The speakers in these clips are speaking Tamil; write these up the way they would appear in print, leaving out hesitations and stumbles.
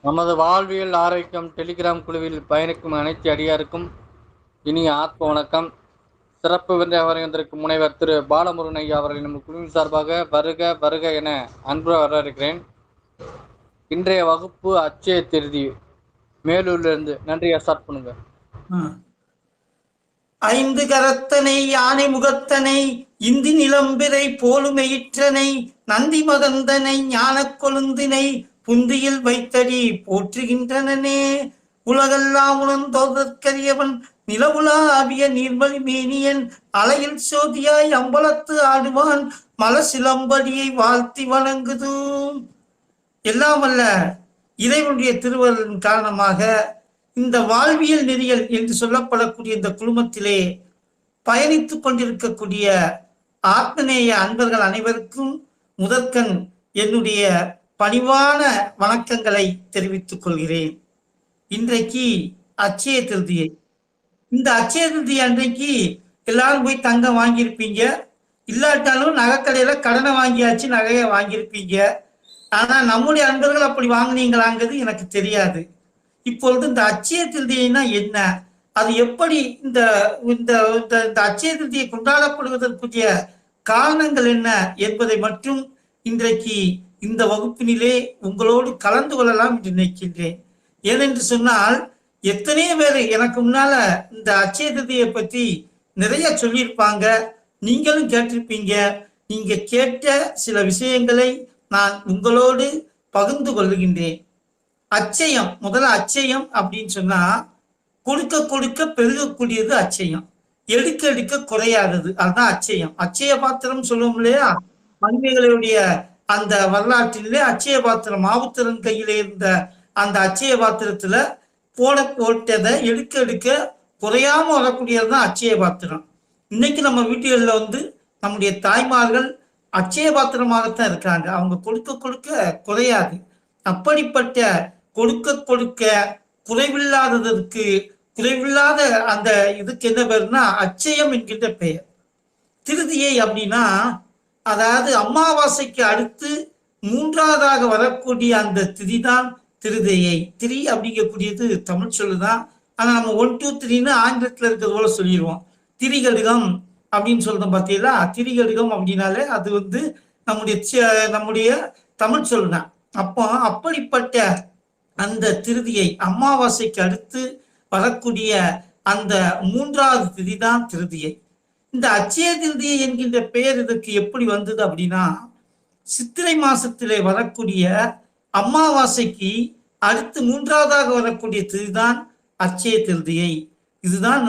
நமது வாழ்வியல் ஆரோக்கியம் டெலிகிராம் குழுவில் பயணிக்கும் அனைத்து அடியாருக்கும் இனிய ஆத்ம வணக்கம். சிறப்பு விருந்தாக வந்திருக்கும் முனைவர் திரு பாலமுருகன் ஐயா அவர்கள் நம்ம குழுவின் சார்பாக வருக வருக என அன்பு வரவேற்கிறேன். இன்றைய வகுப்பு அச்சய திருதி மேலூரிலிருந்து. நன்றியா, ஸ்டார்ட் பண்ணுங்க. ஐந்து கரத்தனை யானை முகத்தனை இந்தி நிலம்பிரை போலுமெயிற்றனை நந்தி மகந்தனை ஞான கொழுந்தினை புந்தியில் வைத்தடி போற்றுகின்றனனே. உலகெல்லாம் உணர்ந்தோதற்கரியவன் நிலவுலாவிய நீர்மலி மேனியன் அலையில் சோதியாய் அம்பலத்து ஆடுவான் மல சிலம்படியை வாழ்த்தி வணங்குதும். எல்லாம் அல்ல இறைவனுடைய திருவருளின் காரணமாக இந்த வாழ்வியல் நெறியல் என்று சொல்லப்படக்கூடிய இந்த குழுமத்திலே பயணித்துக் கொண்டிருக்கக்கூடிய ஆத்மநேய அன்பர்கள் அனைவருக்கும் முதற்கண் என்னுடைய பணிவான வணக்கங்களை தெரிவித்துக் கொள்கிறேன். இன்றைக்கு அச்சய திருதியை. இந்த அச்சய திருதியை அன்றைக்கு எல்லாரும் போய் தங்கம் வாங்கியிருப்பீங்க, இல்லாட்டாலும் நகைக்கடையில கடனை வாங்கியாச்சு நகையை வாங்கியிருப்பீங்க. ஆனா நம்முடைய அன்பர்கள் அப்படி வாங்கினீங்களாங்கிறது எனக்கு தெரியாது. இப்பொழுது இந்த அச்சய திருதியைனா என்ன, அது எப்படி இந்த இந்த அச்சய திருதியை கொண்டாடப்படுவதற்குரிய காரணங்கள் என்ன என்பதை மட்டும் இன்றைக்கு இந்த வகுப்பினிலே உங்களோடு கலந்து கொள்ளலாம் என்று நினைக்கின்றேன். ஏனென்று சொன்னால் எத்தனையோ பேர் எனக்கு முன்னால இந்த அச்சய திருதியை பற்றி நிறைய சொல்லியிருப்பாங்க, நீங்களும் கேட்டிருப்பீங்க. நீங்க கேட்ட சில விஷயங்களை நான் உங்களோடு பகிர்ந்து கொள்ளுகின்றேன். அச்சயம், முதல்ல அச்சயம் அப்படின்னு சொன்னா கொடுக்க கொடுக்க பெருகக்கூடியது அச்சயம், எடுக்க எடுக்க குறையாதது, அதுதான் அச்சயம். அச்சய பாத்திரம் சொல்லுவோம் இல்லையா, மணிமேகலையுடைய அந்த வரலாற்றிலே அச்சய பாத்திரம் மாவுத்திறன் கையில இருந்த அந்த அச்சய பாத்திரத்துல போட்டதை எடுக்க எடுக்க குறையாம வரக்கூடியதுதான் அச்சய பாத்திரம். இன்னைக்கு நம்ம வீட்டுகளில் நம்முடைய தாய்மார்கள் அச்சய பாத்திரமாகத்தான் இருக்காங்க. அவங்க கொடுக்க கொடுக்க குறையாது. அப்படிப்பட்ட கொடுக்க கொடுக்க குறைவில்லாததற்கு குறைவில்லாத அந்த இதுக்கு என்ன பேருனா அச்சயம் என்கின்ற பெயர். திருதியை அப்படின்னா அதாவது அமாவாசைக்கு அடுத்து மூன்றாவதாக வரக்கூடிய அந்த திதிதான் திருதியை. திரி அப்படிங்கக்கூடியது தமிழ் சொல்லுதான். ஆனா நம்ம 1 2 3ன்னு ஆங்கிலத்துல இருக்கிறது போல சொல்லிடுவோம். திரிகடுகம் அப்படின்னு சொல்றோம் பார்த்தீங்களா. திரிகடுகம் அப்படின்னாலே அது நம்முடைய தமிழ் சொல்லுதான். அப்போ அப்படிப்பட்ட அந்த திருதியை அமாவாசைக்கு அடுத்து வரக்கூடிய அந்த மூன்றாவது திதிதான் திருதியை. இந்த அச்சய திருதியை என்கின்ற பெயர் இதற்கு எப்படி வந்தது அப்படின்னா, சித்திரை மாசத்திலே வரக்கூடிய அமாவாசைக்கு அடுத்து மூன்றாவதாக வரக்கூடிய திதிதான் அச்சய திருதியை. இதுதான்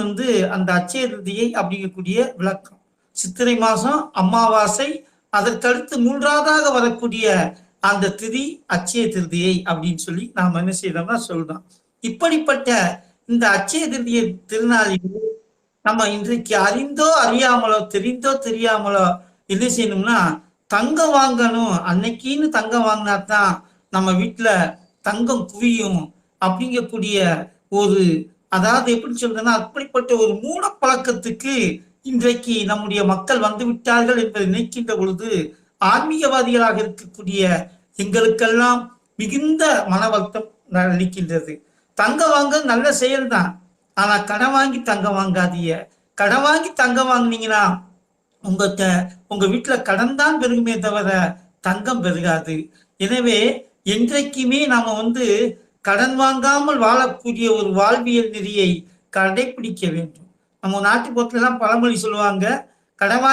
அந்த அச்சய திருதியை அப்படிங்கக்கூடிய விளக்கம். சித்திரை மாசம் அமாவாசை, அதற்கடுத்து மூன்றாவதாக வரக்கூடிய அந்த திதி அச்சய திருதியை அப்படின்னு சொல்லி நாம் என்ன செய்யறோம்னா சொல்றோம். இப்படிப்பட்ட இந்த அச்சய திருதியை திருநாளில் நம்ம இன்றைக்கு அறிந்தோ அறியாமலோ தெரிந்தோ தெரியாமலோ என்ன செய்யணும்னா தங்கம் வாங்கணும். அன்னைக்குன்னு தங்கம் வாங்கினா தான் நம்ம வீட்டுல தங்கம் குவியும் அப்படிங்கக்கூடிய ஒரு, அதாவது எப்படி சொல்றதுன்னா அப்படிப்பட்ட ஒரு மூட பழக்கத்துக்கு இன்றைக்கு நம்முடைய மக்கள் வந்து விட்டார்கள் என்பதை நினைக்கின்ற பொழுது ஆன்மீகவாதிகளாக இருக்கக்கூடிய எங்களுக்கெல்லாம் மிகுந்த மன வருத்தம் அளிக்கின்றது. தங்கம் வாங்க நல்ல செயல்தான், ஆனா கடன் வாங்கி தங்கம் வாங்காதீங்க. கடன் வாங்கி தங்கம் வாங்கினீங்கன்னா உங்க வீட்டுல கடன் தான் பெருகுமே தவிர தங்கம் பெருகாது. எனவே என்றைக்குமே நாம கடன் வாங்காமல் வாழக்கூடிய ஒரு வாழ்வியல் நெறியை கடைபிடிக்க வேண்டும். நம்ம நாட்டுப்புறத்துல எல்லாம் பழமொழி சொல்லுவாங்க, கடன்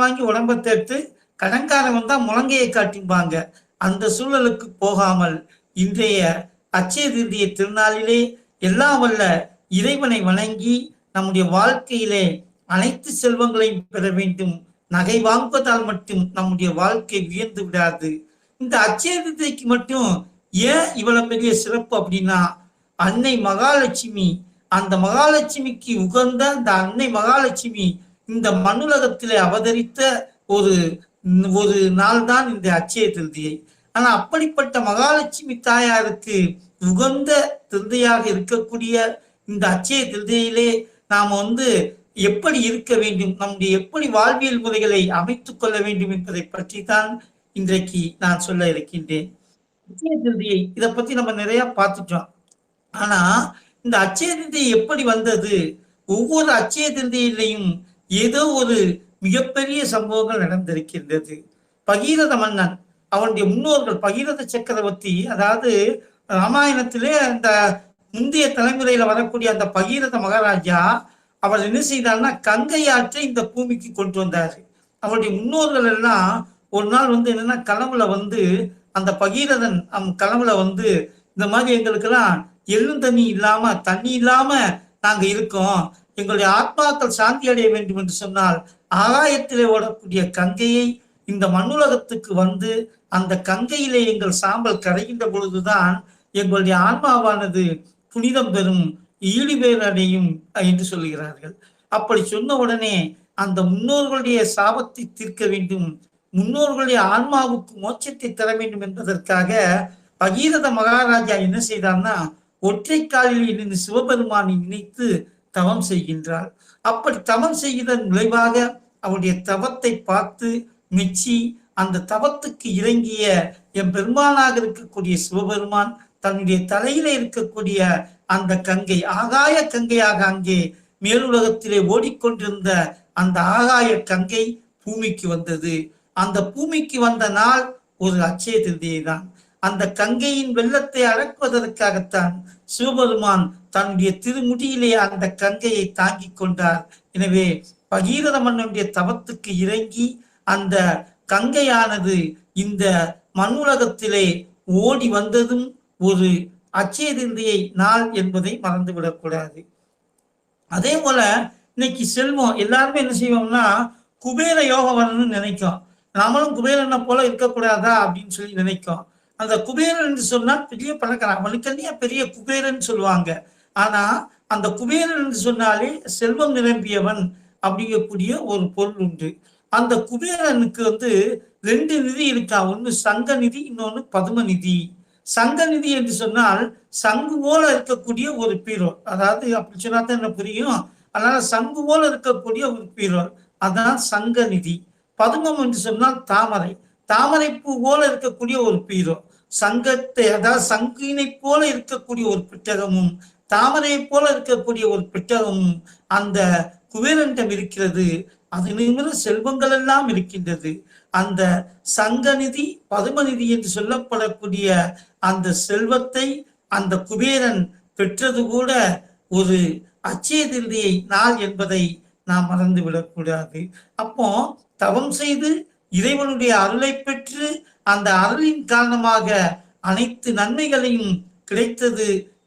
வாங்கி உடம்பை தேர்த்து கடன்காரன் வந்தா முழங்கையை காட்டிப்பாங்க. அந்த சூழலுக்கு போகாமல் இன்றைய அச்சய திருதியை திருநாளிலே எல்லாம் வல்ல இறைவனை வணங்கி நம்முடைய வாழ்க்கையிலே அனைத்து செல்வங்களையும் பெற வேண்டும். நகை வாங்குவதால் மட்டும் நம்முடைய வாழ்க்கை உயர்ந்து விடாது. இந்த அச்சய திருதிக்கு மட்டும் ஏன் இவ்வளவு பெரிய சிறப்பு அப்படின்னா, அன்னை மகாலட்சுமி, அந்த மகாலட்சுமிக்கு உகந்த அந்த அன்னை மகாலட்சுமி இந்த மண்ணுலகத்திலே அவதரித்த ஒரு நாள் தான் இந்த அச்சய திருதியை. ஆனா அப்படிப்பட்ட மகாலட்சுமி தாயாருக்கு உகந்த திருதியாக இருக்கக்கூடிய இந்த அச்சய திருதியிலே நாம எப்படி இருக்க வேண்டும், நம்முடைய எப்படி வாழ்வியல் முறைகளை அமைத்துக் கொள்ள வேண்டும் என்பதை பற்றி தான் இன்றைக்கு நான் சொல்ல இருக்கின்றேன். அட்சய திருதியை இதை பத்தி நம்ம நிறைய பார்த்துட்டோம். ஆனா இந்த அட்சய திருதியை எப்படி வந்தது? ஒவ்வொரு அட்சய திருதியிலையும் ஏதோ ஒரு மிகப்பெரிய சம்பவங்கள் நடந்திருக்கின்றது. பகீரத மன்னன், அவனுடைய முன்னோர்கள் பகீரத சக்கரவர்த்தி, அதாவது ராமாயணத்திலே அந்த முந்தைய தலைமுறையில வரக்கூடிய அந்த பகீரத மகாராஜா, அவர் என்ன செய்தார்னா கங்கை ஆற்றை இந்த பூமிக்கு கொண்டு வந்தாரு. அவருடைய முன்னோர்கள் எல்லாம் ஒரு நாள் என்னன்னா கனவுல அந்த பகீரதன் கனவுல இந்த மாதிரி எங்களுக்கெல்லாம் எள்ளும் தண்ணி இல்லாம தண்ணி இல்லாம நாங்க இருக்கோம், எங்களுடைய ஆத்மாக்கள் சாந்தி அடைய வேண்டும் என்று சொன்னால் ஆகாயத்திலே ஓடக்கூடிய கங்கையை இந்த மண்ணுலகத்துக்கு அந்த கங்கையிலே எங்கள் சாம்பல் கரைகின்ற பொழுதுதான் எங்களுடைய ஆன்மாவானது புனிதம் பெறும், ஈடுபேர் அடையும் என்று சொல்லுகிறார்கள். அப்படி சொன்ன உடனே அந்த முன்னோர்களுடைய சாபத்தை தீர்க்க வேண்டும், முன்னோர்களுடைய ஆன்மாவுக்கு மோட்சத்தை தர வேண்டும் என்பதற்காக பகீரத மகாராஜா என்ன செய்தார்னா ஒற்றை காலில் இருந்து சிவபெருமானை நினைத்து தவம் செய்கின்றார். அப்படி தவம் செய்வதன் விளைவாக அவருடைய தவத்தை பார்த்து மெச்சி அந்த தவத்துக்கு இறங்கிய என் பெருமானாக இருக்கக்கூடிய சிவபெருமான் தன்னுடைய தலையில இருக்கக்கூடிய அந்த கங்கை ஆகாய கங்கையாக அங்கே மேலுலகத்திலே ஓடிக்கொண்டிருந்த அந்த ஆகாய கங்கை பூமிக்கு வந்தது. அந்த பூமிக்கு வந்த நாள் ஒரு அட்சய திருதியை தான். அந்த கங்கையின் வெள்ளத்தை அடக்குவதற்காகத்தான் சிவபெருமான் தன்னுடைய திருமுடியிலே அந்த கங்கையை தாங்கி கொண்டார். எனவே பகீரத மன்னனுடைய தவத்துக்கு இறங்கி அந்த கங்கையானது இந்த மண்ணுலகத்திலே ஓடி வந்ததும் ஒரு அட்சய திருதியை நாள் என்பதை மறந்துவிடக்கூடாது. அதே போல இன்னைக்கு செல்வம் எல்லாருமே என்ன செய்வோம்னா குபேர யோகம் வரணும்னு நினைக்கும். நம்மளும் குபேரனை போல இருக்கக்கூடாதா அப்படின்னு சொல்லி நினைக்கும். அந்த குபேரன் என்று சொன்னால் பெரிய பணக்காரன், அவனுக்கு பெரிய குபேரன் சொல்லுவாங்க. ஆனா அந்த குபேரன் என்று சொன்னாலே செல்வம் நிரம்பியவன் அப்படிங்கக்கூடிய ஒரு பொருள் உண்டு. அந்த குபேரனுக்கு 2 நிதி இருக்கா, ஒண்ணு சங்க நிதி, இன்னொன்னு பதும நிதி. சங்க நிதி என்று சொன்னால் சங்கு போல இருக்கக்கூடிய ஒரு பீரோல், அதாவது அப்படி சொன்னா தான் என்ன புரியும். அதனால சங்கு போல இருக்கக்கூடிய ஒரு பீரோல், அதான் சங்க நிதி. பதுமம் என்று சொன்னால் தாமரை, தாமரை பூ போல இருக்கக்கூடிய ஒரு பீரோ. சங்கத்தை அதாவது சங்கினை போல இருக்கக்கூடிய ஒரு பெட்டகமும் தாமரை போல இருக்கக்கூடிய ஒரு பெட்டகமும் அந்த குபேரனிடம் இருக்கிறது. அது நிமிர செல்வங்கள் எல்லாம் இருக்கின்றது. அந்த சங்கநிதி பதுமநிதி என்று சொல்லப்படக்கூடிய அந்த செல்வத்தை அந்த குபேரன் பெற்றது கூட ஒரு அட்சய திருதியை நாள் என்பதை நாம் மறந்து விடக்கூடாது. அப்போ தவம் செய்து இறைவனுடைய அருளை பெற்று அந்த அருளின் காரணமாக அனைத்து நன்மைகளையும் கிடைத்தது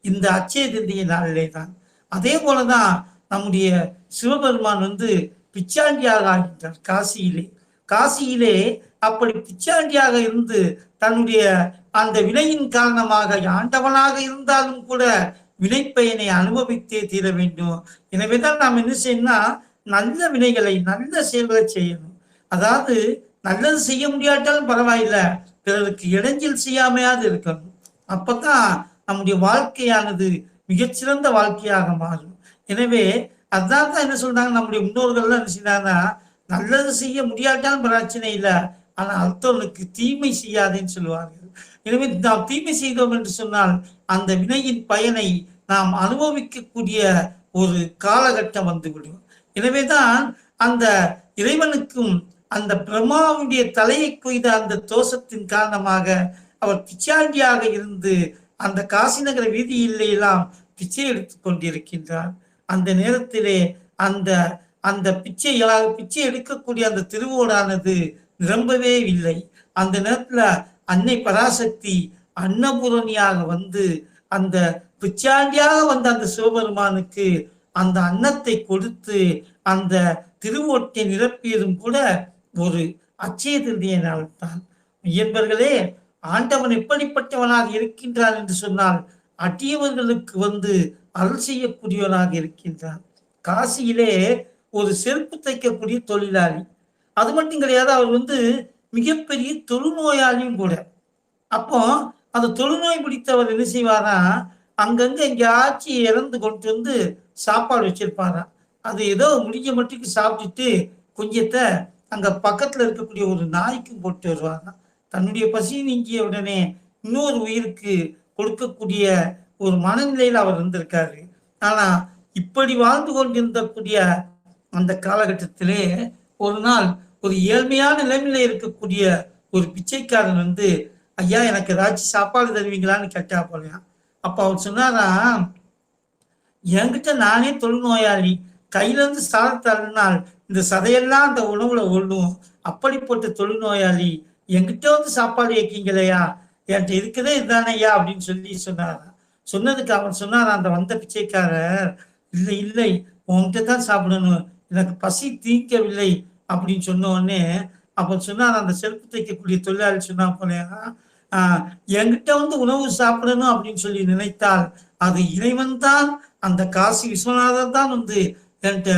இந்த அட்சய திருதியை நாளிலே தான். அதே போலதான் நம்முடைய சிவபெருமான் பிச்சாண்டியாக ஆகின்றார் காசியிலே. காசியிலே அப்படி பிச்சாண்டியாக இருந்து தன்னுடைய அந்த வினையின் காரணமாக ஆண்டவனாக இருந்தாலும் கூட வினைப்பயனை அனுபவித்தே தீர வேண்டும். எனவேதான் நாம் என்ன செய்யணும்னா நல்ல வினைகளை நல்ல செயல்களை செய்யணும். அதாவது நல்லது செய்ய முடியாட்டாலும் பரவாயில்ல, பிறருக்கு இடைஞ்சல் செய்யாமையாவது இருக்கணும். அப்பதான் நம்முடைய வாழ்க்கையானது மிகச்சிறந்த வாழ்க்கையாக மாறும். எனவே அதான் தான் என்ன சொல்றாங்க நம்முடைய முன்னோர்கள்லாம் என்ன செய்யறாங்கன்னா நல்லது செய்ய முடியாட்டாலும் பிரச்சனை இல்லை, ஆனா அடுத்தவர்களுக்கு தீமை செய்யாதேன்னு சொல்லுவார்கள். எனவே நாம் தீமை செய்தோம் என்று சொன்னால் அந்த வினையின் பயனை நாம் அனுபவிக்கக்கூடிய ஒரு காலகட்டம் வந்துவிடும். எனவேதான் அந்த இறைவனுக்கும் அந்த பிரம்மாவுடைய தலையை கொய்த அந்த தோஷத்தின் காரணமாக அவர் பிச்சாண்டியாக இருந்து அந்த காசி நகர வீதியிலே எல்லாம் பிச்சை எடுத்துக் கொண்டிருக்கின்றார். அந்த நேரத்திலே அந்த அந்த பிச்சை எடுக்கக்கூடிய அந்த திருவோடானது நிரம்பவே இல்லை. அந்த நேரத்துல அன்னை பராசக்தி அன்னபூரணியாக அந்த பிச்சாண்டியாக அந்த சிவபெருமானுக்கு அந்த அன்னத்தை கொடுத்து அந்த திருவோட்டை நிரப்பியதும் கூட ஒரு அட்சய திருதியை நாள்தான். இயன்பர்களே, ஆண்டவன் எப்படிப்பட்டவனாக இருக்கின்றான் என்று சொன்னால் அடியவர்களுக்கு அருள் செய்யக்கூடியவனாக இருக்கின்றான். காசியிலே ஒரு செருப்பு தைக்கக்கூடிய தொழிலாளி, அது மட்டும் கிடையாது, அவர் மிகப்பெரிய தொழுநோயாளியும் கூட. அப்போ அந்த தொழுநோய் பிடித்தவர் என்ன செய்வாரா, அங்கங்க எங்கேயாச்சும் இறந்து கொண்டு சாப்பாடு வச்சிருப்பாராம். அது ஏதோ முடிஞ்ச மட்டுக்கு சாப்பிட்டுட்டு கொஞ்சத்தை அங்க பக்கத்துல இருக்கக்கூடிய ஒரு நாய்க்கும் போட்டு வருவாராம். தன்னுடைய பசி நீங்கிய உடனே இன்னொரு உயிருக்கு கொடுக்கக்கூடிய ஒரு மனநிலையில் அவர் இருந்திருக்காரு. ஆனா இப்படி வாழ்ந்து கொண்டிருந்தக்கூடிய அந்த காலகட்டத்திலே ஒரு நாள் ஒரு ஏழ்மையான நிலைமையில இருக்கக்கூடிய ஒரு பிச்சைக்காரன் வந்து, ஐயா எனக்கு ஏதாச்சும் சாப்பாடு தருவீங்களான்னு கேட்டா போலயா. அப்ப அவர் சொன்னாரா, என்கிட்ட நானே தொழுநோயாளி, கையில இருந்து சாதம் தள்ளினால் இந்த சதையெல்லாம் அந்த உணவுல ஒழுகும். அப்படிப்பட்ட தொழுநோயாளி என்கிட்ட வந்து சாப்பாடு வைக்கீங்களையா, என்கிட்ட இருக்கிறதே இதுதானையா அப்படின்னு சொல்லி சொன்னாராம். சொன்னதுக்கு அவர் சொன்னாரா அந்த வந்த பிச்சைக்காரர், இல்லை இல்லை உன்கிட்ட தான் சாப்பிடணும், எனக்கு பசி தீர்க்கவில்லை அப்படின்னு சொன்ன உடனே அவர் சொன்னார் அந்த செருப்பு தைக்கக்கூடிய தொழிலாளி சொன்னா போலயா, என்கிட்ட வந்து உணவு சாப்பிடணும் அப்படின்னு சொல்லி நினைத்தால் அது இறைவன் தான், அந்த காசி விஸ்வநாதர் தான் வந்து என்கிட்ட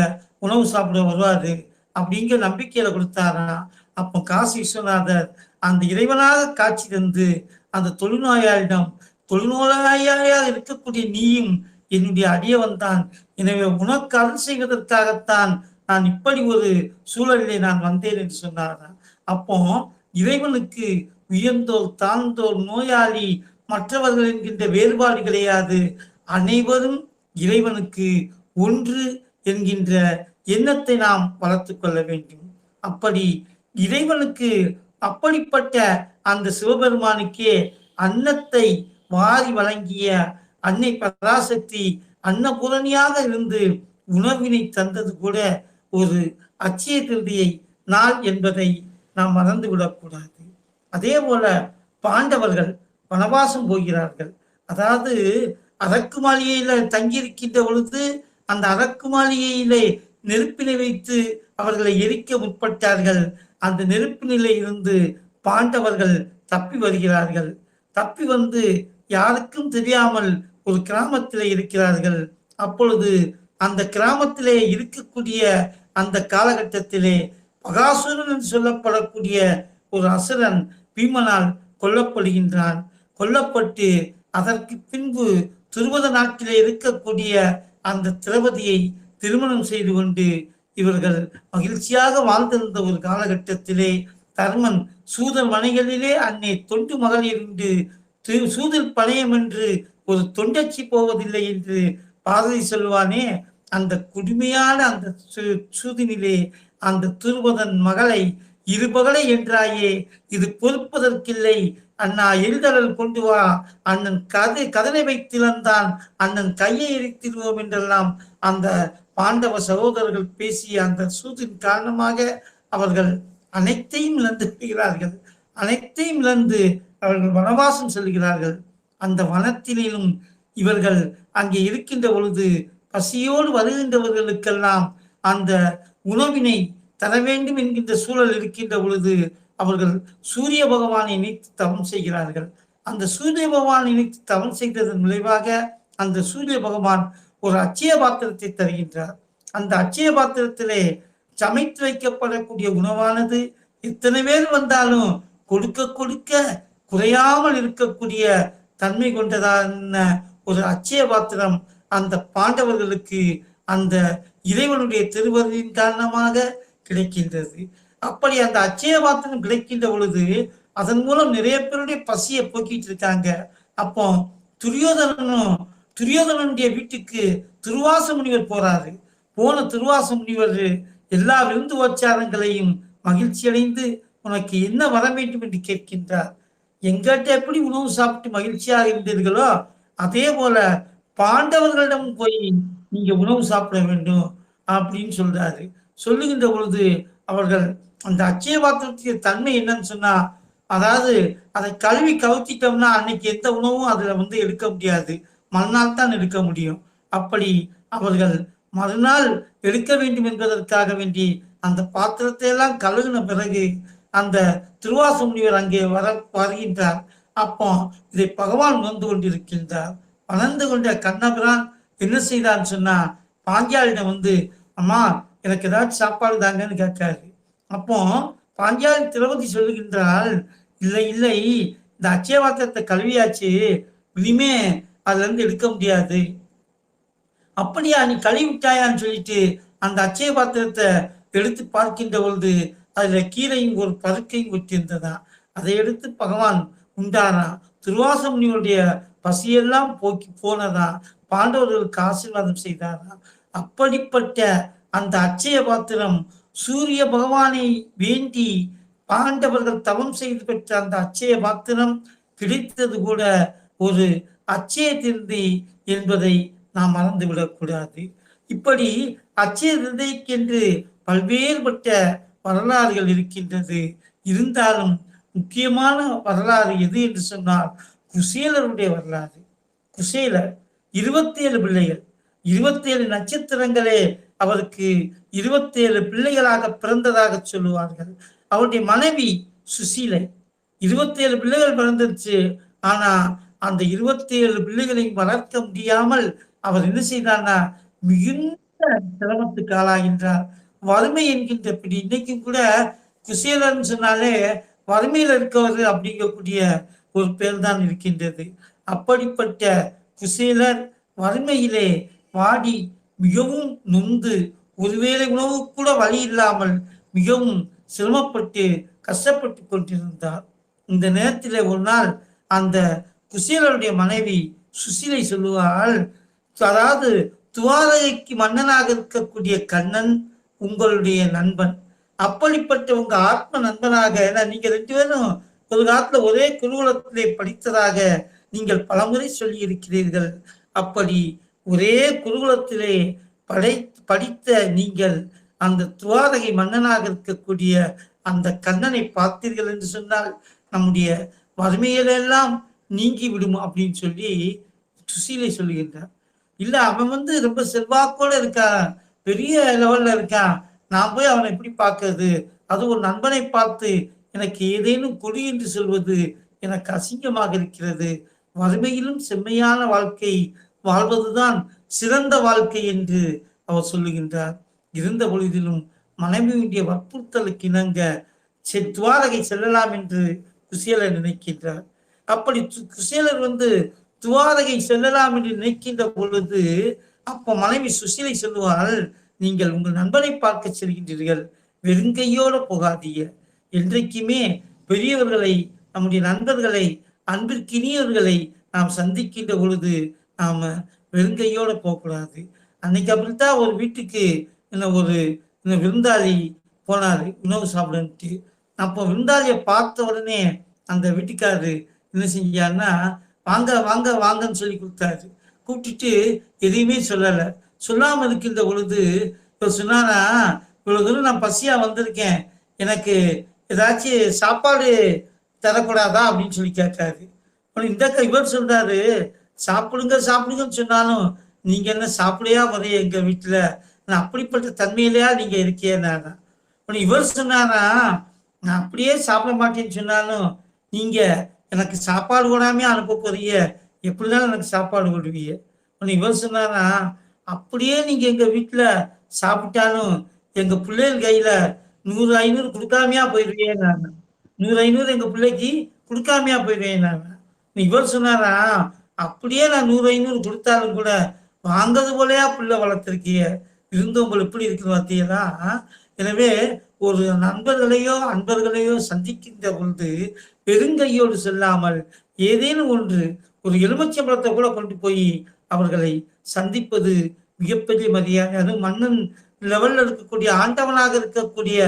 உணவு சாப்பிட வருவாரு அப்படிங்கிற நம்பிக்கையில கொடுத்தாராம். அப்போ காசி விஸ்வநாதர் அந்த இறைவனாக காட்சி தந்து அந்த தொழுநோயாளிடம், தொழுநோயாளியாக இருக்கக்கூடிய நீயும் என்னுடைய அடியவன் தான், எனவே உனக்கு அருள் செய்வதற்காகத்தான் நான் இப்படி ஒரு சூழலிலே நான் வந்தேன் என்று சொன்னாராம். அப்போ இறைவனுக்கு உயர்ந்தோர் தாழ்ந்தோர் நோயாளி மற்றவர்கள் என்கின்ற வேறுபாடு கிடையாது. அனைவரும் இறைவனுக்கு ஒன்று என்கின்ற எண்ணத்தை நாம் வளர்த்து கொள்ள வேண்டும். அப்படி இறைவனுக்கு அப்படிப்பட்ட அந்த சிவபெருமானுக்கே அன்னத்தை வாரி வழங்கிய அன்னை பராசக்தி அன்னபூரணியாக இருந்து உணவினை தந்தது கூட ஒரு அட்சய திருதியை நாள் என்பதை நாம் மறந்து விடக்கூடாது. அதே போல பாண்டவர்கள் வனவாசம் போகிறார்கள். அதாவது அரக்கு மாளிகையில தங்கியிருக்கின்ற பொழுது அந்த அரக்கு மாளிகையிலே நெருப்பினை வைத்து அவர்களை எரிக்க முற்பட்டார்கள். அந்த நெருப்பு நிலை இருந்து பாண்டவர்கள் தப்பி வருகிறார்கள். தப்பி வந்து யாருக்கும் தெரியாமல் ஒரு கிராமத்திலே இருக்கிறார்கள். அப்பொழுது அந்த கிராமத்திலே இருக்கக்கூடிய அந்த காலகட்டத்திலே பகாசுரன் என்று சொல்லப்படக்கூடிய ஒரு அசுரன் பீமனால் கொல்லப்படுகின்றான். கொல்லப்பட்டு அதற்கு பின்பு துருவத நாட்டிலே இருக்கக்கூடிய அந்த திரௌபதியை திருமணம் செய்து கொண்டு இவர்கள் மகிழ்ச்சியாக வாழ்ந்திருந்த ஒரு காலகட்டத்திலே தர்மன் சூதர் மனைகளிலே அன்னை தொண்டு மகளிர் உண்டு, சூதர் பணையம் என்று ஒரு தொண்டச்சி போவதில்லை என்று பாரதி சொல்வானே, அந்த கொடுமையான அந்த சூதினிலே அந்த துருவதன் மகளை இருபகலை என்றாயே, இது பொறுப்பதற்கில்லை, அண்ணா எரிதழல் கொண்டு வா, அண்ணன் கதனை வைத்திழந்தான், அண்ணன் கையை எரித்திடுவோம் என்றெல்லாம் அந்த பாண்டவ சகோதரர்கள் பேசிய அந்த சூதின் காரணமாக அவர்கள் அனைத்தையும் இழந்து விடுகிறார்கள். அனைத்தையும் இழந்து அவர்கள் வனவாசம் செல்கிறார்கள். அந்த வனத்திலும் இவர்கள் அங்கே இருக்கின்ற பொழுது பசியோடு வருகின்றவர்களுக்கெல்லாம் அந்த உணவினை தர வேண்டும் என்கின்ற சூழல் இருக்கின்ற பொழுது அவர்கள் சூரிய பகவானை நினைத்து தவம் செய்கிறார்கள். அந்த சூரிய பகவானை நினைத்து தவம் செய்ததன் விளைவாக அந்த சூரிய பகவான் ஒரு அட்சய பாத்திரத்தை தருகின்றார். அந்த அட்சய பாத்திரத்திலே சமைத்து வைக்கப்படக்கூடிய உணவானது எத்தனை பேர் வந்தாலும் கொடுக்க கொடுக்க குறையாமல் இருக்கக்கூடிய தன்மை கொண்டதான ஒரு அட்சய பாத்திரம் அந்த பாண்டவர்களுக்கு அந்த இறைவனுடைய திருவருளின் காரணமாக கிடைக்கின்றது. அப்படி அந்த அட்சய பாத்திரம் கிடைக்கின்ற பொழுது அதன் மூலம் நிறைய பேருடைய பசியை போக்கிட்டு இருக்காங்க. அப்போ துரியோதனனுடைய வீட்டுக்கு துர்வாச முனிவர் போறாரு. போன துர்வாச முனிவர் எல்லா விருந்தோச்சாரங்களையும் மகிழ்ச்சி அடைந்து உனக்கு என்ன வர வேண்டும் என்று கேட்கின்றார். எங்கிட்ட எப்படி உணவு சாப்பிட்டு மகிழ்ச்சியாக இருந்தீர்களோ அதே போல பாண்டவர்களிடம் போய் நீங்க உணவு சாப்பிட வேண்டும் அப்படின்னு சொல்றாரு. சொல்லுகின்ற பொழுது அவர்கள் அந்த அட்சய பாத்திரத்தின் தன்மை என்னன்னு சொன்னா, அதாவது அதை கழுவி கவுத்திட்டோம்னா அன்னைக்கு எந்த உணவும் அதுல வந்து எடுக்க முடியாது, மறுநாள் தான் எடுக்க முடியும். அப்படி அவர்கள் மறுநாள் எடுக்க வேண்டும் என்பதற்காக வேண்டி அந்த பாத்திரத்தை எல்லாம் கழுகின பிறகு அந்த திருவாச முனிவர் அங்கே வருகின்றார். அப்போ இதை பகவான் வந்து கொண்டிருக்கின்றார். வளர்ந்து கொண்ட கண்ணபிரான் என்ன செய்தான்னு சொன்னா, பாஞ்சாலிடம் வந்து அம்மா எனக்கு ஏதாச்சும் சாப்பாடு தாங்கன்னு கேட்காரு. அப்போ பாஞ்சாலி திரௌபதி சொல்லுகின்றால், இல்லை இல்லை இந்த அட்சய பாத்திரத்தை கழுவியாச்சு, இனிமே அதுல இருந்து எடுக்க முடியாது. அப்படியா, நீ கழுவி விட்டாயான்னு சொல்லிட்டு அந்த அட்சய பாத்திரத்தை எடுத்து பார்க்கின்ற பொழுது அதுல கீரையும் ஒரு பருக்கையும் விட்டிருந்ததா. அதை எடுத்து பகவான் உண்டானா. துர்வாச முனிவருடைய பசியெல்லாம் போக்கி போனதா, பாண்டவர்களுக்கு ஆசீர்வாதம் செய்தாரா. அப்படிப்பட்ட அந்த அட்சய பாத்திரம் சூரிய பகவானை வேண்டி பாண்டவர்கள் தவம் செய்து பெற்ற அந்த அட்சய பாத்திரம் கிடைத்தது கூட ஒரு அட்சய திருதி என்பதை நாம் மறந்துவிடக்கூடாது. இப்படி அட்சய திருதிக்கென்று பல்வேறுபட்ட வரலாறுகள் இருக்கின்றது. இருந்தாலும் முக்கியமான வரலாறு எது என்று சொன்னால் குசேலருடைய வரலாறு. குசேலர் 27 பிள்ளைகள், 27 நட்சத்திரங்களே அவருக்கு 27 பிள்ளைகளாக பிறந்ததாக சொல்லுவார்கள். அவருடைய மனைவி சுசீலை. 27 பிள்ளைகள் பிறந்துருச்சு. ஆனா அந்த 27 பிள்ளைகளையும் வளர்க்க முடியாமல் அவர் என்ன செய்தார்னா மிகுந்த சிரமத்துக்கு ஆளாகின்றார். வறுமை என்கின்ற பிடி. இன்னைக்கும் கூட குசேலர்னு சொன்னாலே வறுமையில் இருக்கவர் அப்படிங்கக்கூடிய ஒரு பேர் தான் இருக்கின்றது. அப்படிப்பட்ட குசேலர் வறுமையிலே வாடி மிகவும் நொந்து ஒருவேளை உணவு கூட வழி இல்லாமல் மிகவும் சிரமப்பட்டு கஷ்டப்பட்டு கொண்டிருந்தார். இந்த நேரத்தில் ஒரு நாள் அந்த குசேலருடைய மனைவி சுசீலை சொல்லுவாள், அதாவது துவாரகைக்கு மன்னனாக இருக்கக்கூடிய கண்ணன் உங்களுடைய நண்பன். அப்படிப்பட்ட உங்க ஆத்ம நண்பனாக, ஏன்னா நீங்க 2 பேரும் ஒரு காலத்துல ஒரே குருகுலத்திலே படித்ததாக நீங்கள் பலமுறை சொல்லி இருக்கிறீர்கள். அப்படி ஒரே குருகுலத்திலே படித்த நீங்கள் அந்த துவாரகை மன்னனாக இருக்கக்கூடிய அந்த கண்ணனை பார்த்தீர்கள் என்று சொன்னால் நம்முடைய வறுமையிலெல்லாம் நீங்கி விடும் அப்படின்னு சொல்லி சுசீலை சொல்லுகின்றார். இல்ல அவன் ரொம்ப செல்வாக்கோட இருக்கான், பெரிய லெவல்ல இருக்கான், நான் போய் அவனை எப்படி பார்க்கறது, அது ஒரு நண்பனை பார்த்து எனக்கு ஏதேனும் கொடி என்று சொல்வது எனக்கு அசிங்கமாக இருக்கிறது. வறுமையிலும் செம்மையான வாழ்க்கை வாழ்வதுதான் சிறந்த வாழ்க்கை என்று அவர் சொல்லுகின்றார். இருந்த பொழுதிலும் மனைவியுடைய வற்புறுத்தலுக்கு இணங்க துவாரகை செல்லலாம் என்று குசேலர் நினைக்கின்றார். அப்படி குசேலர் துவாரகை செல்லலாம் என்று நினைக்கின்ற பொழுது அப்ப மனைவி சுசீலை சொல்லுவாள், நீங்கள் உங்கள் நண்பனை பார்க்க செல்கின்றீர்கள், வெறுங்கையோடு போகாதீங்க. என்றைக்குமே பெரியவர்களை, நம்முடைய நண்பர்களை, அன்பிற்கினியவர்களை நாம் சந்திக்கின்ற பொழுது நாம வெறுங்கையோடு போகக்கூடாது. அன்னைக்கு அப்படித்தான் ஒரு வீட்டுக்கு ஒரு விருந்தாளி போனாரு உணவு சாப்பிடுன்ட்டு. அப்போ விருந்தாளியை பார்த்த உடனே அந்த வீட்டுக்காரரு என்ன செஞ்சாருன்னா, வாங்க வாங்க வாங்கன்னு சொல்லி கொடுத்தாரு. கூப்பிட்டுட்டு எதையுமே சொல்லலை. சொல்லாம இருக்கின்ற பொழுது இப்போ சொன்னானா, இவ்வளவு தூரம் நான் பசியா வந்திருக்கேன், எனக்கு ஏதாச்சும் சாப்பாடு தரக்கூடாதா அப்படின்னு சொல்லி கேட்டாரு. இந்த இவர் சொல்றாரு, சாப்பிடுங்க சாப்பிடுங்கன்னு சொன்னாலும் நீங்க என்ன சாப்பிடையா வரைய எங்க வீட்டுல, நான் அப்படிப்பட்ட தன்மையிலையா நீங்க இருக்கேன். இவர் சொன்னாரா, நான் அப்படியே சாப்பிட மாட்டேன்னு சொன்னாலும் நீங்க எனக்கு சாப்பாடு கூடாமே அனுப்ப போறீங்க, எப்படினாலும் எனக்கு சாப்பாடு கொடுவீங்க. இவர் சொன்னாரா, அப்படியே நீங்க எங்க வீட்டுல சாப்பிட்டாலும் எங்க பிள்ளைகள் கையில 100-500 கொடுக்காமையா போயிடுவேன். நான் 100-500 எங்க பிள்ளைக்கு கொடுக்காமையா போயிடுவேன். நான் இவர் சொன்னாரா, அப்படியே நான் 100-500 கொடுத்தாலும் கூட வாங்கிறது போலயா பிள்ளை வளர்த்திருக்கிய, இருந்தவங்க எப்படி இருக்குது பார்த்தீங்களா. எனவே ஒரு நண்பர்களையோ அன்பர்களையோ சந்திக்கின்ற பொழுது பெருங்கையோடு செல்லாமல் ஏதேனும் ஒன்று, ஒரு எலுமிச்சம்பழத்தை கூட கொண்டு போய் அவர்களை சந்திப்பது மிகப்பெரிய மரியாதை. அதுவும் மன்னன் லெவல்ல இருக்கக்கூடிய, ஆண்டவனாக இருக்கக்கூடிய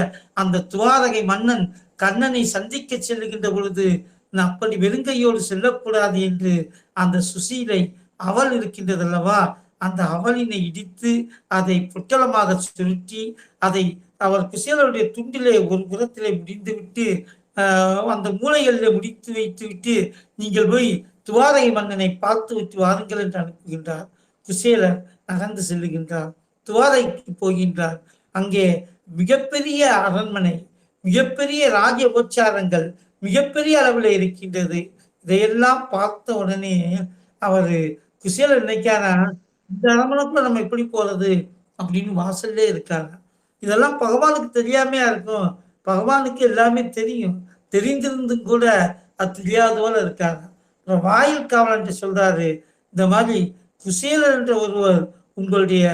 அந்த துவாரகை மன்னன் கண்ணனை சந்திக்க செல்லுகின்ற பொழுது அப்படி வெறுங்கையோடு செல்லக்கூடாது என்று அந்த சுசீலை அவள் இருக்கின்றது அல்லவா, அந்த அவளினை இடித்து அதை புட்டளமாக சுருட்டி அதை அவர் குசேலருடைய துண்டிலே ஒரு புறத்திலே முடிந்து விட்டு அந்த மூளைகளிலே முடித்து வைத்து விட்டு நீங்கள் போய் துவாரகை மன்னனை பார்த்து விட்டு வாருங்கள் என்று அனுப்புகின்றார். குசேலர் நகர்ந்து செல்லுகின்றார், துவாரகைக்கு போகின்றார். அங்கே மிகப்பெரிய அரண்மனை, மிகப்பெரிய ராஜோபச்சாரங்கள் மிகப்பெரிய அளவில் இருக்கின்றது. இதையெல்லாம் பார்த்த உடனே அவர் குசேலர் நினைக்காரா, இந்த அரண்மனைக்குள்ள நம்ம எப்படி போறது அப்படின்னு வாசல்லே இருக்காங்க. இதெல்லாம் பகவானுக்கு தெரியாமையா இருக்கும், பகவானுக்கு எல்லாமே தெரியும், தெரிந்திருந்தும் கூட அது தெரியாத போல இருக்காங்க. வாயில் காவலன் சொல்றாரு, இந்த மாதிரி குசேலர் என்ற ஒருவர் உங்களுடைய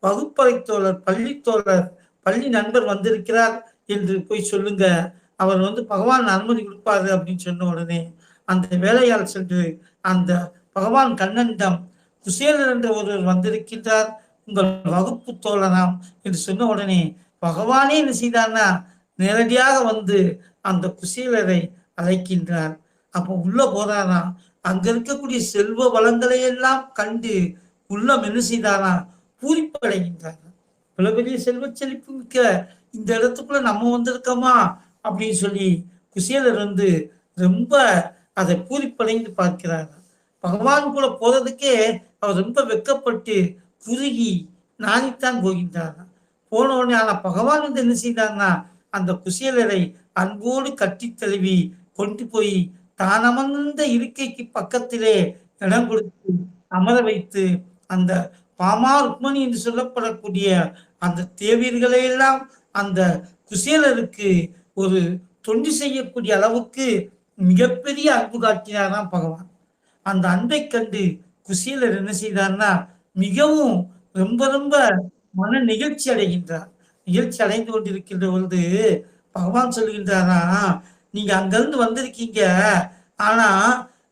வகுப்பறை தோழர், பள்ளி தோழர், பள்ளி நண்பர் வந்திருக்கிறார் என்று போய் சொல்லுங்க, அவர் பகவான் அனுமதி கொடுப்பாரு அப்படின்னு சொன்ன உடனே அந்த வேலையால் சென்று அந்த பகவான் கண்ணனிடம் குசேலர் என்ற ஒருவர் வந்திருக்கின்றார், உங்கள் வகுப்பு தோழனாம் என்று சொன்ன உடனே பகவானே என்ன செய்தார்னா நேரடியாக வந்து அந்த குசேலரை அழைக்கின்றார். அப்போ உள்ள போறாராம். அங்க இருக்கக்கூடிய செல்வ வளங்களை எல்லாம் கண்டு உள்ளம் என்ன செய்தாரா பூரிப்படைகின்றார். இவ்வளவு பெரிய செல்வ செழிப்பு மிக்க இந்த இடத்துக்குள்ள நம்ம வந்திருக்கோமா அப்படின்னு சொல்லி குசேலர் வந்து ரொம்ப அதை பூரிப்படைந்து பார்க்கிறார். பகவான் கூட போறதுக்கே அவர் ரொம்ப வெக்கப்பட்டு குறுகி நாணித்தான் போகின்றார். போன உடனே ஆனா பகவான் வந்து என்ன செய்தார்னா அந்த குசேலரை அன்போடு கட்டி தழுவி கொண்டு போய் தான் அமர்ந்த இருக்கைக்கு பக்கத்திலே இடம் கொடுத்து அமர வைத்து அந்த பாமா ருக்மணி என்று சொல்லப்படக்கூடிய அந்த தேவியர்களை எல்லாம் அந்த குசேலருக்கு ஒரு தொண்டு செய்யக்கூடிய அளவுக்கு மிகப்பெரிய அன்பு காட்டினாராம் பகவான். அந்த அன்பை கண்டு குசேலர் என்ன செய்தார்னா மிகவும் ரொம்ப ரொம்ப மன நிகழ்ச்சி அடைகின்றார். நிகழ்ச்சி அடைந்து கொண்டிருக்கின்ற பொழுது பகவான் சொல்கின்றாரா, நீங்க அங்கிருந்து வந்திருக்கீங்க, ஆனா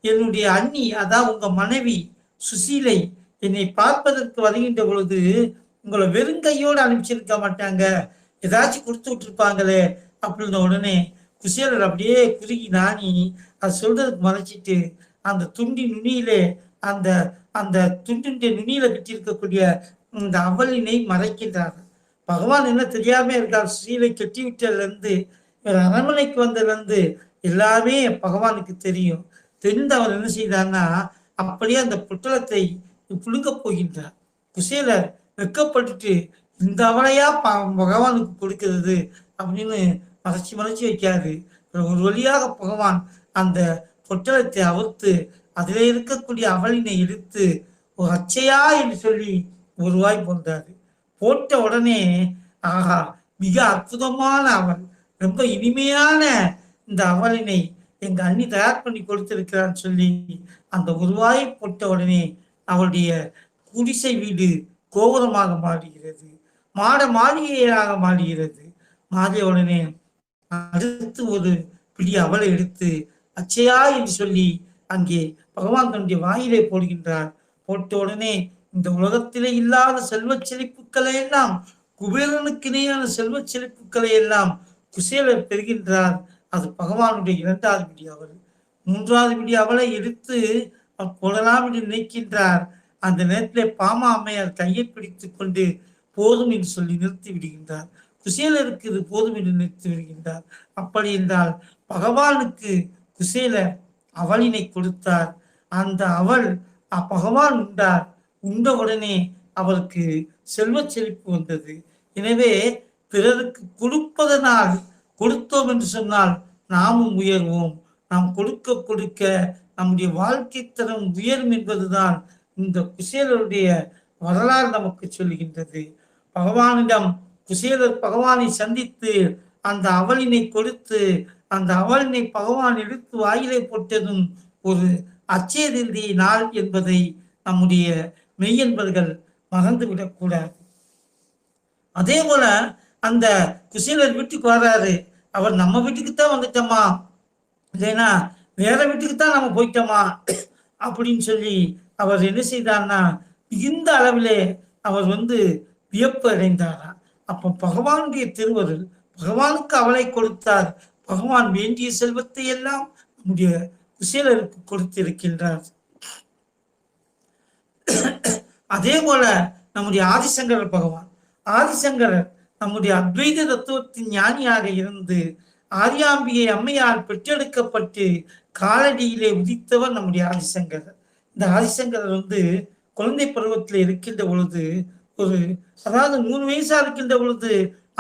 என்னுடைய அண்ணி அதான் உங்க மனைவி சுசீலை என்னை பார்ப்பதற்கு வருகின்ற பொழுது உங்களை வெறுங்கையோடு அனுப்பிச்சிருக்க மாட்டாங்க, ஏதாச்சும் கொடுத்து விட்டுருப்பாங்களே அப்படின்ன உடனே குசேலர் அப்படியே குறுகி நாணி அதை சொல்றதுக்கு மறைச்சிட்டு அந்த துண்டி நுனியிலே அந்த அந்த துண்டின் நுனியில கட்டியிருக்கக்கூடிய இந்த அவளினை மறைக்கின்றார். பகவான் என்ன தெரியாம இருக்கார். ஸ்ரீலை கட்டி விட்டதுல இருந்து இவர் அரண்மனைக்கு வந்ததுல இருந்து எல்லாமே பகவானுக்கு தெரியும். தெரிந்து அவர் என்ன செய்தார்னா அப்படியே அந்த புத்தளத்தை புழுங்க போகின்றார். குசேலர் வெக்கப்பட்டுட்டு இந்த அவளையா பகவானுக்கு கொடுக்கிறது அப்படின்னு மறைச்சு வைக்காது. ஒரு வழியாக பகவான் அந்த பொட்டலத்தை அவுத்து அதில் இருக்கக்கூடிய அவளினை எடுத்து ஒரு அச்சையா என்று சொல்லி ஒரு வாய் போன்றாரு. போட்ட உடனே ஆஹா மிக அற்புதமான அவள், ரொம்ப இனிமையான இந்த அவளினை எங்க அண்ணி தயார் பண்ணி கொடுத்திருக்கிறான்னு சொல்லி அந்த உருவாயை போட்ட உடனே அவளுடைய குடிசை வீடு கோபுரமாக மாறுகிறது, மாட மாளிகையாக மாறுகிறது. மாறிய உடனே அடுத்து ஒரு பிடி அவளை எடுத்து அச்சையா என்று சொல்லி அங்கே பகவான் தன்னுடைய வாயிலே போடுகின்றார். போட்ட உடனே இந்த உலகத்திலே இல்லாத செல்வ செழிப்புக்களை எல்லாம், குபேரனுக்கு இணையான செல்வ செழிப்புக்களை எல்லாம் குசேலர் பெறுகின்றார். அது பகவானுடைய 2வது பிடி அவள். 3வது பிடி அவளை எடுத்து போடலாம் என்று நினைக்கின்றார். அந்த நேரத்திலே பாமா அம்மையார் கையை பிடித்து கொண்டு போதும் என்று சொல்லி நிறுத்தி விடுகின்றார். குசேலருக்கு இது போதும் என்று நிறுத்தி விடுகின்றார். அப்படி என்றால் பகவானுக்கு குசேலர் அவளினை கொடுத்தார். அந்த அவள் பகவான் உண்டார். உண்ட உடனே அவருக்கு செல்வ செழிப்பு வந்தது. எனவே பிறருக்கு கொடுப்பதனால், கொடுத்தோம் என்று சொன்னால் நாமும் உயர்வோம். நாம் கொடுக்க கொடுக்க நம்முடைய வாழ்க்கை தரம் உயரும் என்பதுதான் இந்த குசேலருடைய வரலாறு நமக்கு சொல்லுகின்றது. பகவானிடம் குசேலர் பகவானை சந்தித்து அந்த அவளினை கொடுத்து அந்த அவளினை பகவான் எடுத்து வாயிலை போட்டதும் ஒரு அச்சய திருதி நாள் என்பதை நம்முடைய மெய்யன்பர்கள் மறந்துவிடக்கூடாது. அதே போல அந்த குசேலர் வீட்டுக்கு வர்றாரு. அவர் நம்ம வீட்டுக்குத்தான் வந்துட்டோமா, இல்லைன்னா வேற வீட்டுக்குத்தான் நம்ம போயிட்டோமா அப்படின்னு சொல்லி அவர் என்ன செய்தார்னா மிகுந்த அளவிலே அவர் வியப்பு அடைந்தாராம். அப்போ பகவானுடைய திருவருள், பகவானுக்கு அவளை கொடுத்தார். பகவான் வேண்டிய செல்வத்தை எல்லாம் நம்முடைய குசேலருக்கு கொடுத்திருக்கின்றார். அதே போல நம்முடைய ஆதிசங்கரர் பகவான், ஆதிசங்கரர் நம்முடைய அத்வைத தத்துவத்தின் ஞானியாக இருந்து ஆரியாம்பிகை அம்மையால் பெற்றெடுக்கப்பட்டு காலடியிலே உதித்தவர் நம்முடைய ஆதிசங்கரர். இந்த ஆதிசங்கரர் குழந்தை பருவத்தில் இருக்கின்ற பொழுது அதாவது 3 வயசா இருக்கின்ற பொழுது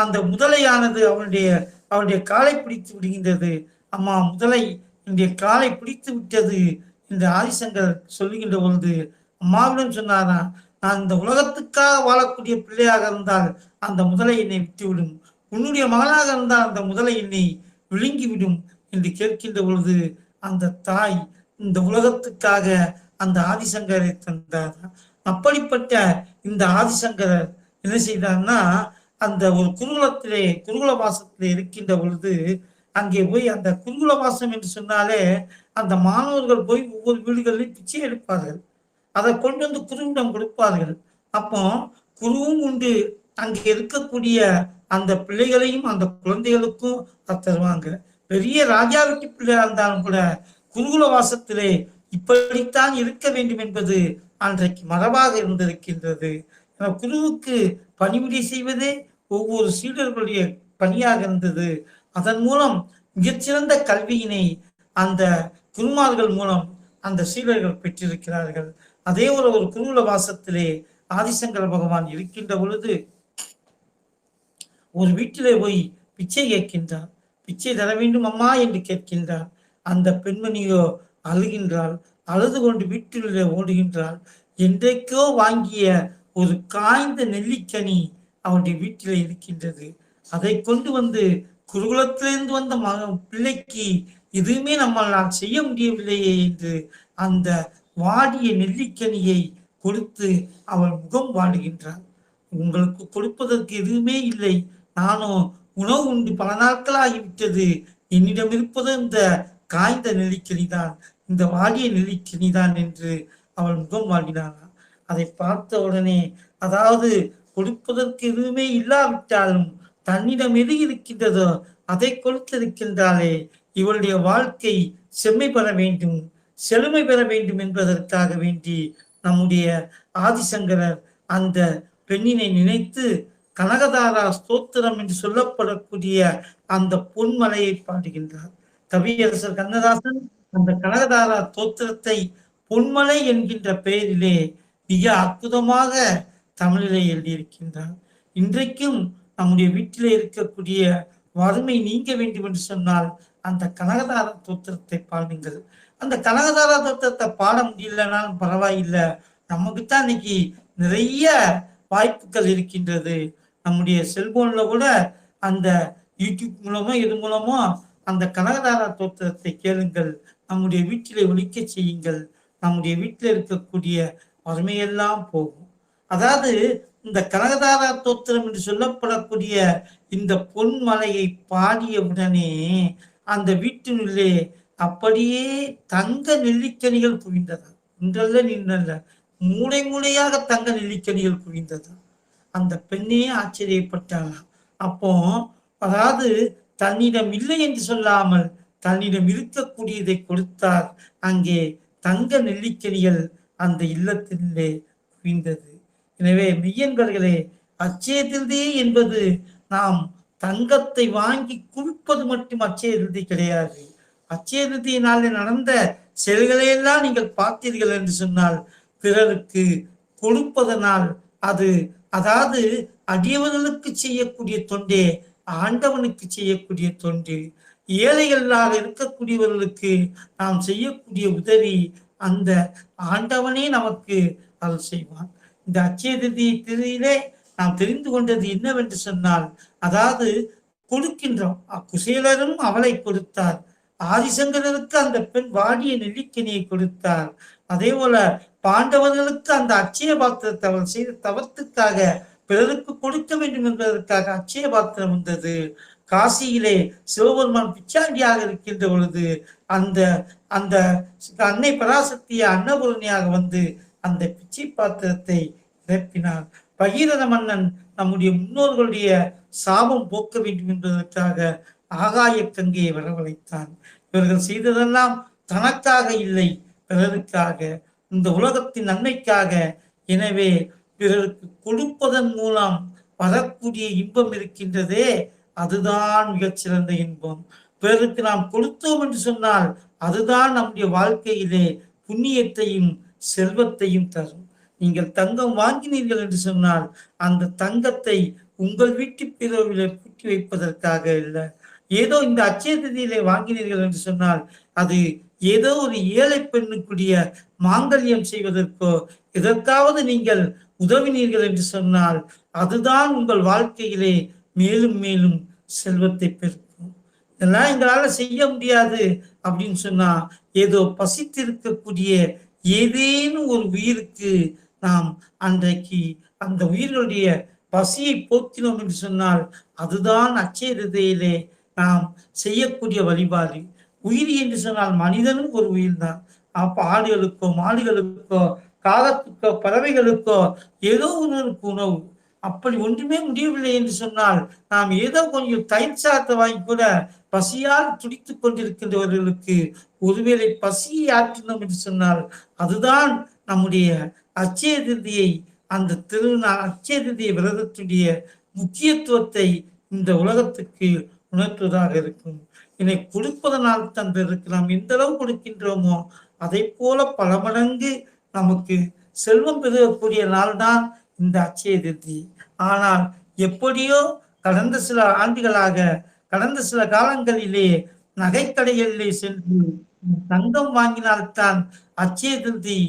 அந்த முதலையானது அவனுடைய காலை பிடித்து விடுகின்றது. அம்மா முதலை என்னுடைய காலை பிடித்து விட்டது என்று ஆதிசங்கர் சொல்லுகின்ற பொழுது அம்மாவிடம் சொன்னாரா, நான் இந்த உலகத்துக்காக வாழக்கூடிய பிள்ளையாக இருந்தால் அந்த முதலை என்னை விட்டுவிடும், உன்னுடைய மகனாக இருந்தால் அந்த முதலை என்னை விழுங்கிவிடும் என்று கேட்கின்ற பொழுது அந்த தாய் இந்த உலகத்துக்காக அந்த ஆதிசங்கரை தந்தார். அப்படிப்பட்ட இந்த ஆதிசங்கரர் என்ன செய்தார்னா அந்த ஒரு குருகுல வாசத்திலே இருக்கின்ற பொழுது அங்கே போய் அந்த குருகுல வாசம் என்று சொன்னாலே அந்த மாணவர்கள் போய் ஒவ்வொரு வீடுகளிலும் பிச்சை எடுப்பார்கள். அதை கொண்டு வந்து குருவிடம் கொடுப்பார்கள். அப்போ குருவும் உண்டு, அங்கே இருக்கக்கூடிய அந்த பிள்ளைகளையும் அந்த குழந்தைகளுக்கும் தருவாங்க. பெரிய ராஜா வீட்டு பிள்ளையா இருந்தாலும் கூட குருகுல வாசத்திலே இப்படித்தான் இருக்க வேண்டும் என்பது அன்றைக்கு மரபாக இருந்திருக்கின்றது. குருவுக்கு பணிவிடை செய்வதே ஒவ்வொரு சீடர்களுடைய பணியாக இருந்தது. அதன் மூலம் மிகச்சிறந்த கல்வியினை அந்த குருமார்கள் மூலம் அந்த சீடர்கள் பெற்றிருக்கிறார்கள். அதே ஒரு குருகுல வாசத்திலே ஆதிசங்கர பகவான் இருக்கின்ற பொழுது ஒரு வீட்டிலே போய் பிச்சை கேட்கின்றார். பிச்சை தர வேண்டும் அம்மா என்று கேட்கின்றார். அந்த பெண்மணியோ அழுகின்றாள். அழுது கொண்டு வீட்டிலே ஓடுகின்றாள். என்றைக்கோ வாங்கிய ஒரு காய்ந்த நெல்லிக்கனி அவனுடைய வீட்டிலே இருக்கின்றது. அதை கொண்டு வந்து குருகுலத்திலிருந்து வந்த பிள்ளைக்கு எதுவுமே நம்மால் செய்ய முடியவில்லையே என்று அந்த வாடிய நெல்லிக்கனியை கொடுத்து அவள் முகம் வாடுகின்றாள். உங்களுக்கு கொடுப்பதற்கு எதுவுமே இல்லை, நானும் உணவு உண்டு பல நாட்கள் ஆகிவிட்டது, என்னிடம் இருப்பது இந்த காய்ந்த நெல்லிக்கனிதான், இந்த வாடிய நெல்லிக்கனிதான் என்று அவள் முகம் வாடினாள். அதை பார்த்த உடனே, அதாவது கொடுப்பதற்கு எதுவுமே இல்லாவிட்டாலும் தன்னிடம் எது இருக்கின்றதோ அதை கொடுத்திருக்கின்றாலே, இவளுடைய வாழ்க்கை செம்மை பெற வேண்டும், செழுமை பெற வேண்டும் என்பதற்காக வேண்டி நம்முடைய ஆதிசங்கரர் அந்த பெண்ணினை நினைத்து கனகதாரா ஸ்தோத்திரம் என்று சொல்லப்படக்கூடிய அந்த பொன்மலையை பாடுகின்றார். கவியரசர் கண்ணதாசன் அந்த கனகதாரா ஸ்தோத்திரத்தை பொன்மலை என்கின்ற பெயரிலே மிக அற்புதமாக தமிழிலே எழுதியிருக்கின்றார். இன்றைக்கும் நம்முடைய வீட்டிலே இருக்கக்கூடிய வறுமை நீங்க வேண்டும் என்று சொன்னால் அந்த கனகதாரா தோத்திரத்தை பாடுங்கள். அந்த கனகதாரா தோத்திரத்தை பாட முடியலனாலும் பரவாயில்லை, நமக்குத்தான் இன்னைக்கு நிறைய வாய்ப்புகள் இருக்கின்றது. நம்முடைய செல்போன்ல கூட அந்த யூடியூப் மூலமோ இது மூலமோ அந்த கனகதாரா தோத்திரத்தை கேளுங்கள், நம்முடைய வீட்டிலே ஒழிக்க செய்யுங்கள், நம்முடைய வீட்டில் இருக்கக்கூடிய வறுமையெல்லாம் போகும். அதாவது இந்த கனகதாரா தோத்திரம் என்று சொல்லப்படக்கூடிய இந்த பொன்மலையை பாடிய உடனே அந்த வீட்டினுள்ளே அப்படியே தங்க நெல்லிக்கனிகள் குவிந்ததா. இன்றல்ல நின்றல்ல, மூளை மூளையாக தங்க நெல்லிக்கனிகள் குவிந்ததா. அந்த பெண்ணே ஆச்சரியப்பட்டாளாம். அப்போ அதாவது தன்னிடம் இல்லை என்று சொல்லாமல் தன்னிடம் இருக்கக்கூடியதை கொடுத்தார். அங்கே தங்க நெல்லிக்கனிகள் அந்த இல்லத்திலே குவிந்தது. எனவே மெய்யன்பர்களே, அச்சய திருதி என்பது நாம் தங்கத்தை வாங்கி குவிப்பது மட்டும் அச்சய திருதி கிடையாது. அச்சய திருதியினாலே நடந்த செயல்களையெல்லாம் நீங்கள் பார்த்தீர்கள் என்று சொன்னால் பிறருக்கு கொடுப்பதனால் அது, அதாவது அடியவர்களுக்கு செய்யக்கூடிய தொண்டே ஆண்டவனுக்கு செய்யக்கூடிய தொண்டு. ஏழைகளாக இருக்கக்கூடியவர்களுக்கு நாம் செய்யக்கூடிய உதவி அந்த ஆண்டவனே நமக்கு அருள் செய்வான். இந்த அச்சய திருதியிலே நாம் தெரிந்து கொண்டது என்னவென்று சொன்னால், அதாவது கொடுக்கின்றோம். குசேலரும் அவளை கொடுத்தார், ஆதிசங்கரருக்கு அந்த பெண் வாடிய நெல்லிக்கனியை கொடுத்தார். அதே போல பாண்டவர்களுக்கு அந்த அச்சய பாத்திரத்தை அவள் செய்த தவத்துக்காக பிறருக்கு கொடுக்க வேண்டும் என்பதற்காக அச்சய பாத்திரம் வந்தது. காசியிலே சிவபெருமான் பிச்சாண்டியாக இருக்கின்ற பொழுது அந்த அந்த அன்னை பராசக்திய அன்னபூரணியாக வந்து அந்த பிச்சை பாத்திரத்தை நிரப்பினார். பகீரத மன்னன் நம்முடைய முன்னோர்களுடைய சாபம் போக்க வேண்டும் என்பதற்காக ஆகாய கங்கையை வரவழைத்தான். இவர்கள் செய்ததெல்லாம் தனக்காக இல்லை, பிறருக்காக, இந்த உலகத்தின் நன்மைக்காக. எனவே பிறருக்கு கொடுப்பதன் மூலம் வரக்கூடிய இன்பம் இருக்கின்றதே, அதுதான் மிகச்சிறந்த இன்பம். பிறருக்கு நாம் கொடுத்தோம் என்று சொன்னால் அதுதான் நம்முடைய வாழ்க்கையிலே புண்ணியத்தையும் செல்வத்தையும் தரும். நீங்கள் தங்கம் வாங்கினீர்கள் என்று சொன்னால் அந்த தங்கத்தை உங்கள் வீட்டு பிறவிலே பூட்டி வைப்பதற்காக இல்லை, ஏதோ இந்த அச்சய திதியிலே வாங்கினீர்கள் என்று சொன்னால் அது ஏதோ ஒரு ஏழை பெண்ணுக்குரிய மாங்கல்யம் செய்வதற்கோ எதற்காவது நீங்கள் உதவினீர்கள் என்று சொன்னால் அதுதான் உங்கள் வாழ்க்கையிலே மேலும் மேலும் செல்வத்தை பெருக்கும். இதெல்லாம் எங்களால செய்ய முடியாது அப்படின்னு சொன்னா, ஏதோ பசித்திருக்கக்கூடிய ஏதேனும் ஒரு உயிருக்கு நாம் அன்றைக்கு அந்த உயிர்களுடைய பசியை போக்கினோம் என்று சொன்னால் அதுதான் அச்சய திதியிலே நாம் செய்யக்கூடிய வழிபாடு. உயிரி என்று சொன்னால் மனிதனும் ஒரு உயிர் தான். அப்ப ஆடுகளுக்கோ மாடுகளுக்கோ காகத்துக்கோ பறவைகளுக்கோ ஏதோ ஒருவருக்கு உணவு. அப்படி ஒன்றுமே முடியவில்லை என்று சொன்னால் நாம் ஏதோ கொஞ்சம் தயிர் சாதத்தை வாங்கி கூட பசியால் துடித்துக் கொண்டிருக்கின்றவர்களுக்கு ஒருவேளை பசியை ஆற்றினோம் என்று சொன்னால் அதுதான் நம்முடைய அட்சய திருதியை, அந்த திருநாள் அட்சய திருதியை விரதத்துடைய முக்கியத்துவத்தை இந்த உலகத்துக்கு உணர்த்துவதாக இருக்கும். என்னை கொடுப்பதனால் தந்திருக்கு. நாம் எந்த அளவு கொடுக்கின்றோமோ அதை போல பல மடங்கு நமக்கு செல்வம் பெருகக்கூடிய நாள் தான் இந்த அட்சய திருதி. ஆனால் எப்படியோ கடந்த சில ஆண்டுகளாக, கடந்த சில காலங்களிலே நகைக்கடைகளிலே சென்று தங்கம் வாங்கினால்தான் அட்சய திருதி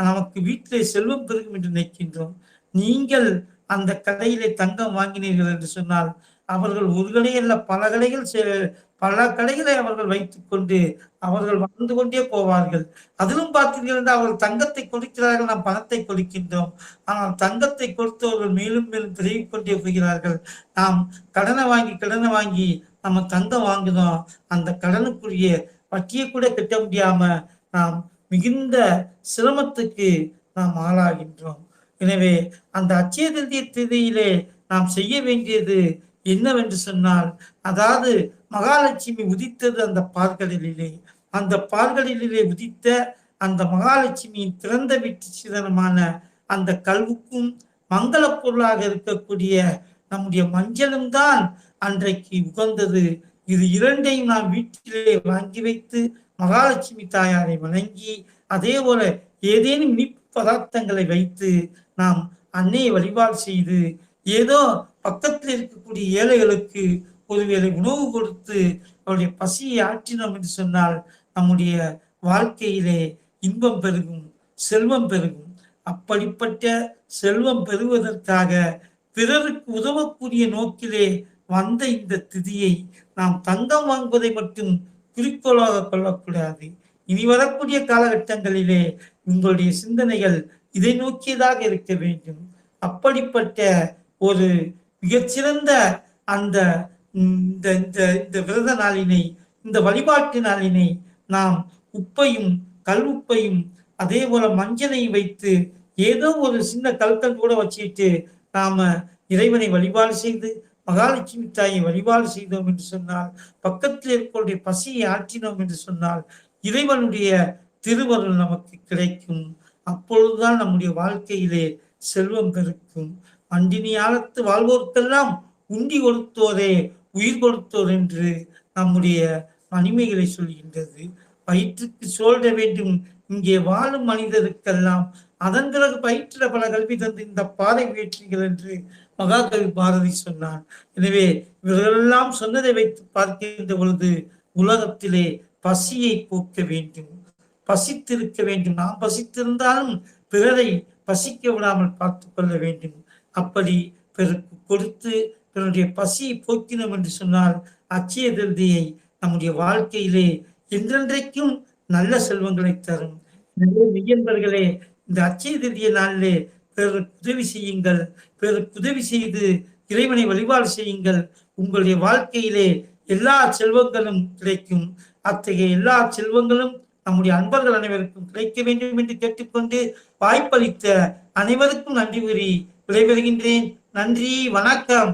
நமக்கு வீட்டிலே செல்வம் பெருகும் என்று நினைக்கின்றோம். நீங்கள் அந்த கடையிலே தங்கம் வாங்கினீர்கள் என்று சொன்னால் அவர்கள் ஒரு கடையில் பல கடைகளை அவர்கள் வைத்துக் கொண்டு அவர்கள் வாழ்ந்து கொண்டே போவார்கள். அதிலும் பார்த்தீர்கள் என்றால் அவர்கள் தங்கத்தை கொடுக்கிறார்கள், நாம் பணத்தை கொடுக்கின்றோம். ஆனால் தங்கத்தை கொடுத்தவர்கள் மேலும் மேலும் பெருகிக் கொண்டே போகிறார்கள். நாம் கடனை வாங்கி நம்ம தங்கம் வாங்குதோம், அந்த கடனுக்குரிய வட்டியை கூட கட்ட முடியாம நாம் மிகுந்த சிரமத்துக்கு நாம் ஆளாகின்றோம். எனவே அந்த அட்சய திருதிய திதியிலே நாம் செய்ய வேண்டியது என்னவென்று சொன்னால், அதாவது மகாலட்சுமி உதித்தது அந்த பாற்கடலிலே, அந்த பாற்கடலிலே உதித்த அந்த மகாலட்சுமியின் பிறந்த வீட்டு சிதனமான அந்த கல்வுக்கும் மங்கள பொருளாக இருக்கக்கூடிய நம்முடைய மஞ்சளும் தான் அன்றைக்கு உகந்தது. இது இரண்டையும் நாம் வீட்டிலே வாங்கி வைத்து மகாலட்சுமி தாயாரை வணங்கி, அதே போல ஏதேனும் இனிப்பு பதார்த்தங்களை வைத்து நாம் அன்னையை வழிபாடு செய்து, ஏதோ பக்கத்தில் இருக்கக்கூடிய ஏழைகளுக்கு ஒருவேளை உணவு கொடுத்து அவருடைய பசியை ஆற்றினோம் என்று சொன்னால் நம்முடைய வாழ்க்கையிலே இன்பம் பெருகும், செல்வம் பெருகும். அப்படிப்பட்ட செல்வம் பெறுவதற்காக பிறருக்கு உதவக்கூடிய நோக்கிலே வந்த இந்த திதியை நாம் தங்கம் வாங்குவதை மட்டும் குறிக்கோளாக கொள்ளக்கூடாது. இனி வரக்கூடிய காலகட்டங்களிலே உங்களுடைய சிந்தனைகள் இதை நோக்கியதாக இருக்க வேண்டும். அப்படிப்பட்ட ஒரு மிகச்சிறந்த அந்த இந்த விரத நாளினை, இந்த வழிபாட்டு நாளினை நாம் உப்பையும் கல்லுப்பையும் அதே போல மஞ்சளையும் வைத்து ஏதோ ஒரு சின்ன கல்கல் கூட வச்சுட்டு நாம இறைவனை வழிபாடு செய்து மகாலட்சுமி தாயை வழிபாடு செய்தோம் என்று சொன்னால், பக்கத்தில் இருக்கக்கூடிய பசியை ஆற்றினோம் என்று சொன்னால் இறைவனுடைய திருவருள் நமக்கு கிடைக்கும். அப்பொழுதுதான் நம்முடைய வாழ்க்கையிலே செல்வம் பெருக்கும். அண்டினியாலத்து வாழ்வோர்க்கெல்லாம் உண்டி கொடுத்தோரே உயிர் கொடுத்தோர் என்று நம்முடைய மணிமைகளை சொல்கின்றது. வயிற்றுக்கு சோழ வேண்டும் இங்கே வாழும் மனிதருக்கெல்லாம் அதன் பிறகு பயிற்ற பல கல்வி தந்து இந்த பாதை முயற்சிகள் என்று மகாகவி பாரதி சொன்னான். எனவே இவர்களெல்லாம் சொன்னதை வைத்து பார்க்கின்ற பொழுது உலகத்திலே பசியை போக்க வேண்டும், பசித்திருக்க வேண்டும். நாம் பசித்திருந்தாலும் பிறரை பசிக்க விடாமல் பார்த்து கொள்ள வேண்டும். அப்படி பிறருக்கு கொடுத்து பிறருடைய பசியை போக்கினோம் என்று சொன்னால் அட்சய திருதியை நம்முடைய வாழ்க்கையிலே என்றென்றைக்கும் நல்ல செல்வங்களை தரும். எனவே மெய்யன்பர்களே, இந்த அட்சய திருதிய நாளிலே பிறருக்கு உதவி செய்யுங்கள், பிறருக்கு உதவி செய்து இறைவனை வழிபாடு செய்யுங்கள். உங்களுடைய வாழ்க்கையிலே எல்லா செல்வங்களும் கிடைக்கும். அத்தகைய எல்லா செல்வங்களும் நம்முடைய அன்பர்கள் அனைவருக்கும் கிடைக்க வேண்டும் என்று கேட்டுக்கொண்டு வாய்ப்பளித்த அனைவருக்கும் நன்றி கூறி விடைபெறுகின்றேன். நன்றி, வணக்கம்.